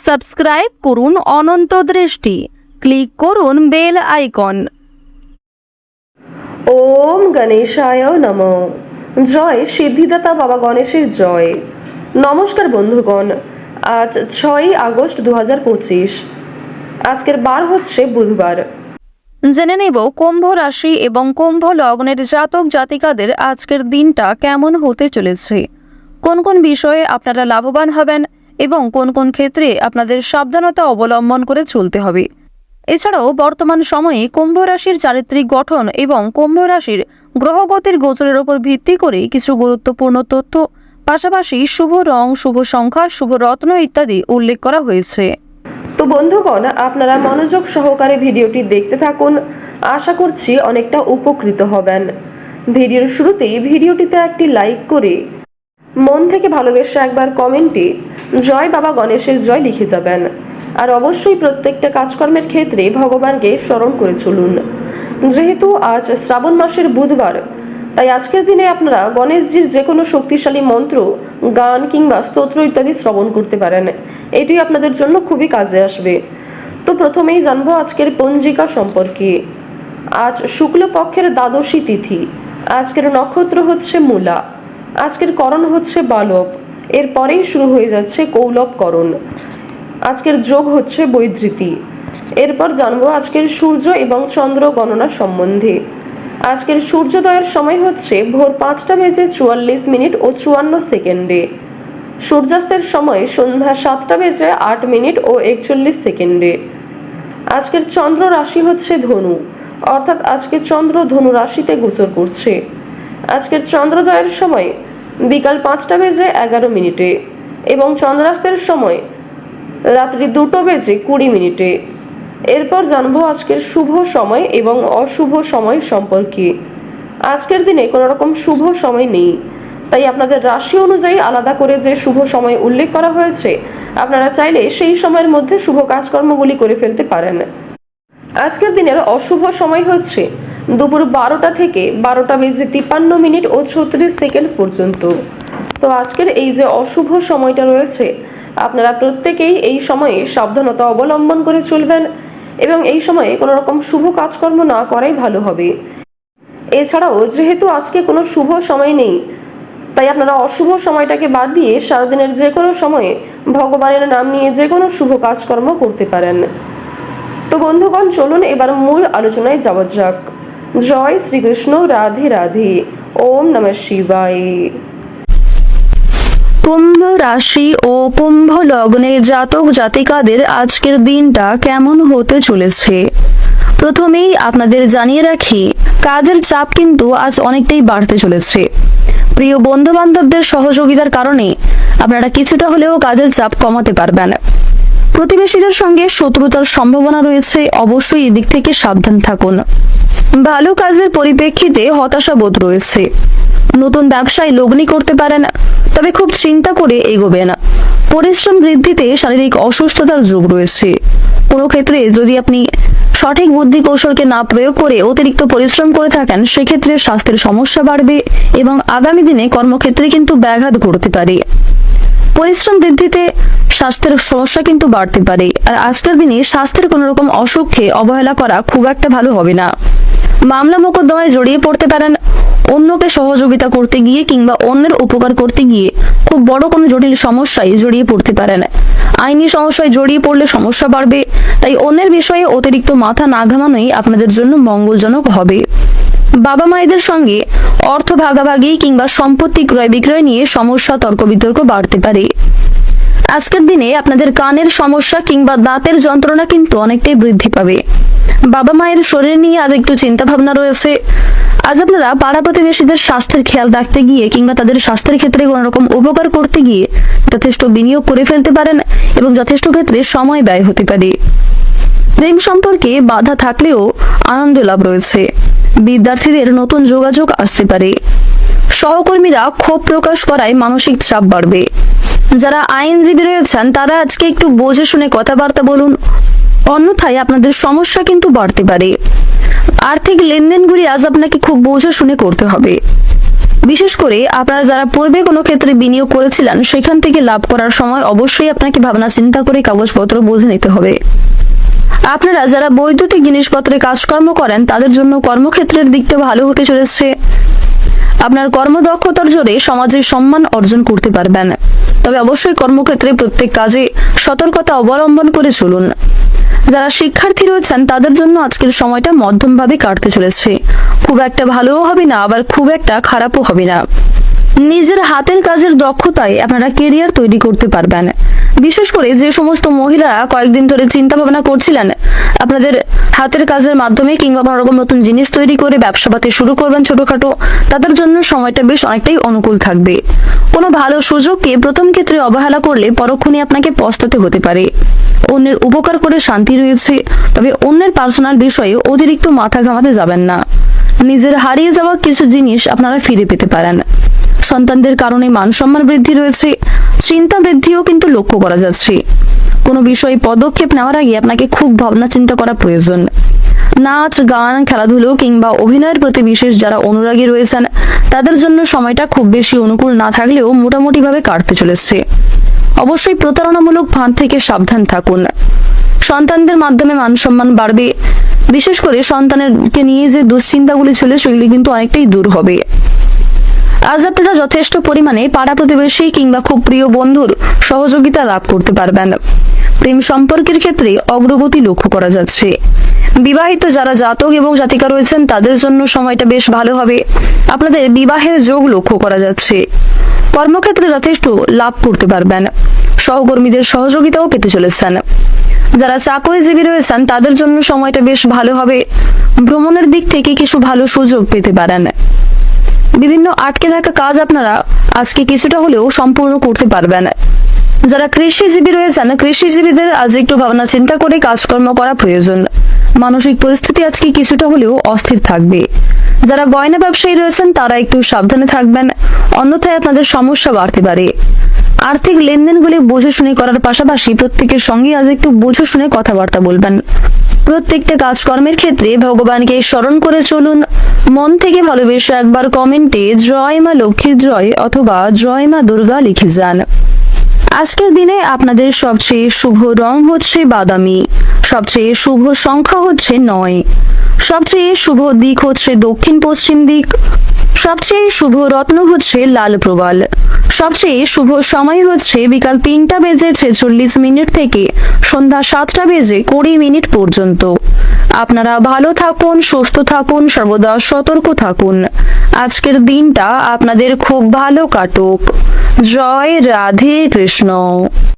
Subscribe করুন অনন্ত দৃষ্টি, click করুন বেল আইকন। ওম গণেশায় নমঃ। জয় সিদ্ধিদাতা বাবা গণেশের জয়। নমস্কার বন্ধুগণ, আজ 6ই আগস্ট 2025। আজকের বার হচ্ছে বুধবার। জেনে নেব কুম্ভ রাশি এবং কুম্ভ লগ্নের জাতক জাতিকাদের আজকের দিনটা কেমন হতে চলেছে, কোন কোন বিষয়ে আপনারা লাভবান হবেন এবং কোন কোন ক্ষেত্রে আপনাদের সাবধানতা অবলম্বন করে চলতে হবে। এছাড়াও বর্তমান সময়ে কুম্ভ রাশির চারিত্রিক গঠন এবং কুম্ভ রাশির গ্রহগতির গোচরের উপর ভিত্তি করে কিছু গুরুত্বপূর্ণ তথ্য, পাশাপাশি শুভ রং, শুভ সংখ্যা, শুভ রত্ন ইত্যাদি উল্লেখ করা হয়েছে। তো বন্ধুগণ, আপনারা মনোযোগ সহকারে ভিডিওটি দেখতে থাকুন। আশা করছি অনেকটা উপকৃত হবেন। ভিডিওর শুরুতেই ভিডিওটিতে একটি লাইক করে মন থেকে ভালোবেসে একবার কমেন্টে জয় বাবা গণেশের জয় লিখে যাবেন। আর অবশ্যই প্রত্যেকটা কাজকর্মের ক্ষেত্রে ভগবানকে স্মরণ করে চলুন। যেহেতু আজ শ্রাবণ মাসের বুধবার, তাই আজকের দিনে আপনারা গণেশজির যে কোনো শক্তিশালী মন্ত্র, গান কিংবা স্তোত্র ইত্যাদি শ্রবণ করতে পারেন। এটি আপনাদের জন্য খুবই কাজে আসবে। তো প্রথমেই জানবো আজকের পঞ্জিকা সম্পর্কে। আজ শুক্লপক্ষের দ্বাদশী তিথি। আজকের নক্ষত্র হচ্ছে মূলা। আজকের করণ হচ্ছে বালব। এরপরেই শুরু হয়ে যাচ্ছে কৌলবকরণ। আজকের যোগ হচ্ছে বৈধৃতি। এরপর জানবো আজকের সূর্য এবং চন্দ্র গণনা সম্বন্ধে। আজকের সূর্যোদয়ের সময় হচ্ছে ভোর 5:44 ও 54 সেকেন্ডে। সূর্যাস্তের সময় সন্ধ্যা 7:08 ও 41 সেকেন্ডে। আজকের চন্দ্র রাশি হচ্ছে ধনু, অর্থাৎ আজকে চন্দ্র ধনু রাশিতে গোচর করছে। আজকের চন্দ্রোদয়ের সময় বিকাল 5:11 এবং চন্দ্রাস্তের সময় রাত্রি 2:20। এরপর জানবো আজকের শুভ সময় এবং অশুভ সময় সম্পর্কে। আজকের দিনে কোনো রকম শুভ সময় নেই, তাই আপনাদের রাশি অনুযায়ী আলাদা করে যে শুভ সময় উল্লেখ করা হয়েছে, আপনারা চাইলে সেই সময়ের মধ্যে শুভ কাজকর্মগুলি করে ফেলতে পারেন। আজকের দিনের অশুভ সময় হচ্ছে দুপুর 12টা থেকে 12:53 ও 36 সেকেন্ড পর্যন্ত। তো আজকের এই যে অশুভ সময়টা রয়েছে, আপনারা প্রত্যেকেই এই সময়ে সাবধানতা অবলম্বন করে চলবেন এবং এই সময়ে কোনো রকম শুভ কাজকর্ম না করাই ভালো হবে। এছাড়াও যেহেতু আজকে কোনো শুভ সময় নেই, তাই আপনারা অশুভ সময়টাকে বাদ দিয়ে সারাদিনের যে কোনো সময়ে ভগবানের নাম নিয়ে যে কোনো শুভ কাজকর্ম করতে পারেন। তো বন্ধুগণ, চলুন এবার মূল আলোচনায় যাওয়া যাক। জয় শ্রীকৃষ্ণ, রাধে রাধে, ওম নমঃ শিবায়। কুম্ভ রাশি ও কুম্ভ লগ্নের জাতক জাতিকাদের আজকের দিনটা কেমন হতে চলেছে, প্রথমেই আপনাদের জানিয়ে রাখি, কাজের চাপ কিন্তু আজ অনেকটাই বাড়তে চলেছে। প্রিয় বন্ধু বান্ধবদের সহযোগিতার কারণে আপনারা কিছুটা হলেও কাজের চাপ কমাতে পারবেন। প্রতিবেশীদের সঙ্গে শত্রুতার সম্ভাবনা রয়েছে, অবশ্যই এদিক থেকে সাবধান থাকুন। ভালো কাজের পরিপ্রেক্ষিতে হতাশা বোধ রয়েছে। নতুন ব্যবসায় লগ্নি করতে পারেন, তবে খুব চিন্তা করে এগোবেন। পরিশ্রম বৃদ্ধিতে শারীরিক অসুস্থতার যোগ রয়েছে। কোনো ক্ষেত্রে যদি আপনি সঠিক বুদ্ধি কৌশলকে না প্রয়োগ করে অতিরিক্ত পরিশ্রম করে থাকেন, সেক্ষেত্রে স্বাস্থ্যের সমস্যা বাড়বে এবং আগামী দিনে কর্মক্ষেত্রে কিন্তু ব্যাঘাত ঘটতে পারে। পরিশ্রম বৃদ্ধিতে স্বাস্থ্যের সমস্যা কিন্তু বাড়তে পারে। আর আজকের দিনে স্বাস্থ্যের কোনো রকম অসুখকে অবহেলা করা খুব একটা ভালো হবে না। মামলা মোকদ্দমায় জড়িয়ে পড়তে পারেন। অন্যকে সহযোগিতা করতে গিয়ে কিংবা অন্যের উপকার করতে গিয়ে খুব বড় কোনো জটিল সমস্যায় জড়িয়ে পড়তে পারেন। আইনি সমস্যায় জড়িয়ে পড়লে সমস্যা বাড়বে, তাই অন্যের বিষয়ে অতিরিক্ত মাথা না ঘামানোই আপনাদের জন্য মঙ্গলজনক হবে। বাবা মায়েদের সঙ্গে অর্থ ভাগাভাগি কিংবা সম্পত্তি ক্রয় বিক্রয় নিয়ে সমস্যা, তর্ক বিতর্ক বাড়তে পারে। আজকের দিনে আপনাদের কানের সমস্যা কিংবা দাঁতের যন্ত্রণা কিন্তু অনেকটাই বৃদ্ধি পাবে। বাবা মায়ের শরীর নিয়ে আজ একটু চিন্তা ভাবনা রয়েছে। আজ আপনারা পাড়া প্রতিবেশীদের স্বাস্থ্যের খেয়াল রাখতে গিয়ে কিংবা তাদের স্বাস্থ্যের ক্ষেত্রে কোনো রকম উপকার করতে গিয়ে যথেষ্ট বিনিয়োগ করে ফেলতে পারেন এবং যথেষ্ট ক্ষেত্রে সময় ব্যয় হতে পারে। প্রেম সম্পর্কে বাধা থাকলেও আনন্দ লাভ রয়েছে। বিদ্যার্থীদের নতুন যোগাযোগ আসতে পারে। সহকর্মীরা ক্ষোভ প্রকাশ করায় মানসিক চাপ বাড়বে। যারা আইনজীবী রয়েছেন তারা আজকে একটু বুঝে শুনে কথাবার্তা বলুন, অন্যথায় আপনাদের সমস্যা কিন্তু বাড়তে পারে। আর্থিক লেনদেনগুলি আজ আপনাকে খুব বুঝে শুনে করতে হবে। বিশেষ করে আপনারা যারা পূর্বে কোনো ক্ষেত্রে বিনিয়োগ করেছিলেন সেখান থেকে লাভ করার সময় অবশ্যই আপনাকে ভাবনা চিন্তা করে কাগজপত্র বুঝে নিতে হবে। আপনারা যারা বৈদ্যুতিক জিনিসপত্রে কাজকর্ম করেন তাদের জন্য কর্মক্ষেত্রের দিকটা ভালো হতে চলেছে। আপনার কর্মদক্ষতার জোরে সমাজে সম্মান অর্জন করতে পারবেন। তবে অবশ্যই কর্মক্ষেত্রে প্রত্যেক কাজে সতর্কতা অবলম্বন করে চলুন। যারা শিক্ষার্থী রয়েছেন তাদের জন্য আজকের সময়টা মধ্যমভাবে কাটতে চলেছে। খুব একটা ভালোও হবে না, আবার খুব একটা খারাপও হবে না। নিজের হাতের কাজের দক্ষতায় আপনারা কেরিয়ার তৈরি করতে পারবেন। বিশেষ করে যে সমস্ত মহিলারা কয়েকদিন ধরে চিন্তা ভাবনা করছিলেন আপনাদের হাতের কাজের মাধ্যমে কিংবা কোনো রকম নতুন জিনিস তৈরি করে ব্যবসাপাতি শুরু করবেন ছোটখাটো, তাদের জন্য সময়টা বেশ অনেকটাই অনুকূল থাকবে। কোনো ভালো সুযোগকে প্রথম ক্ষেত্রে অবহেলা করলে পরক্ষণে আপনাকে পস্তাতে হতে পারে। অন্যের উপকার করে শান্তি রয়েছে, তবে অন্যের পার্সোনাল বিষয়ে অতিরিক্ত মাথা ঘামাতে যাবেন না। নিজের হারিয়ে যাওয়া কিছু জিনিস আপনারা ফিরে পেতে পারেন। সন্তানদের কারণে মান সম্মান বৃদ্ধি রয়েছে, চিন্তা বৃদ্ধিও কিন্তু লক্ষ্য করা যাচ্ছে। কোনো বিষয়ে পদক্ষেপ নেওয়ার আগে আপনাকে খুব ভাবনা চিন্তা করা প্রয়োজন। নাচ, গান, খেলাধুলো কিংবা অভিনয়ের প্রতি বিশেষ যারা অনুরাগী রয়েছেন তাদের জন্য সময়টা খুব বেশি অনুকূল না থাকলেও মোটামুটি ভাবে কাটতে চলেছে। অবশ্যই প্রতারণামূলক ফাঁদ থেকে সাবধান থাকুন। সন্তানদের মাধ্যমে মান সম্মান বাড়বে। বিশেষ করে সন্তানেরকে নিয়ে যে দুশ্চিন্তাগুলি ছিল সেগুলি কিন্তু অনেকটাই দূর হবে। আজ আপনারা যথেষ্ট পরিমাণে পাড়া প্রতিবেশী কিংবা খুব প্রিয় বন্ধুর সহযোগিতা লাভ করতে পারবেন। প্রেম সম্পর্কের ক্ষেত্রে অগ্রগতি লক্ষ্য করা যাচ্ছে। বিবাহিত যারা জাতক এবং জাতিকা রয়েছেন তাদের জন্য সময়টা বেশ ভালো হবে। আপনাদের বিবাহের যোগ লক্ষ্য করা যাচ্ছে। কর্মক্ষেত্রে যথেষ্ট লাভ করতে পারবেন। সহকর্মীদের সহযোগিতাও পেতে চলেছেন। যারা চাকরিজীবী রয়েছেন তাদের জন্য সময়টা বেশ ভালো হবে। ভ্রমণের দিক থেকে কিছু ভালো সুযোগ পেতে পারেন। বিভিন্ন আটকে থাকা কাজ আপনারা আজকে কিছুটা হলেও সম্পূর্ণ করতে পারবেন। যারা কৃষিজীবী রয়েছেন কৃষিজীবীদের আজ একটু ভাবনা চিন্তা করে কাজকর্ম করা প্রয়োজন। মানসিক পরিস্থিতি আজকে কিছুটা হলেও অস্থির থাকবে। যারা গয়না ব্যবসায়ী রয়েছেন তারা একটু সাবধানে থাকবেন, অন্যথায় আপনাদের সমস্যা বাড়তে পারে। আর্থিক লেনদেনগুলি বুঝে শুনে করার পাশাপাশি প্রত্যেকের সঙ্গে আজ একটু বুঝে শুনে কথাবার্তা বলবেন। প্রত্যেকটা কাজকর্মের ক্ষেত্রে ভগবানকে স্মরণ করে চলুন। মন থেকে ভালোবেসে একবার কমেন্টে জয় মা লক্ষ্মীর জয় অথবা জয় মা দুর্গা লিখে যান। আজকের দিনে আপনাদের সবচেয়ে শুভ রং হচ্ছে বাদামি, সবচেয়ে শুভ সংখ্যা হচ্ছে 9, সবচেয়ে শুভ দিক হচ্ছে দক্ষিণ পশ্চিম দিক, সবচেয়ে শুভ রত্ন হচ্ছে লাল প্রবাল, সবচেয়ে শুভ সময় হচ্ছে বিকাল 3:46 থেকে সন্ধ্যা 7:20 পর্যন্ত। আপনারা ভালো থাকুন, সুস্থ থাকুন, সর্বদা সতর্ক থাকুন। আজকের দিনটা আপনাদের খুব ভালো কাটুক। জয় রাধে কৃষ্ণ।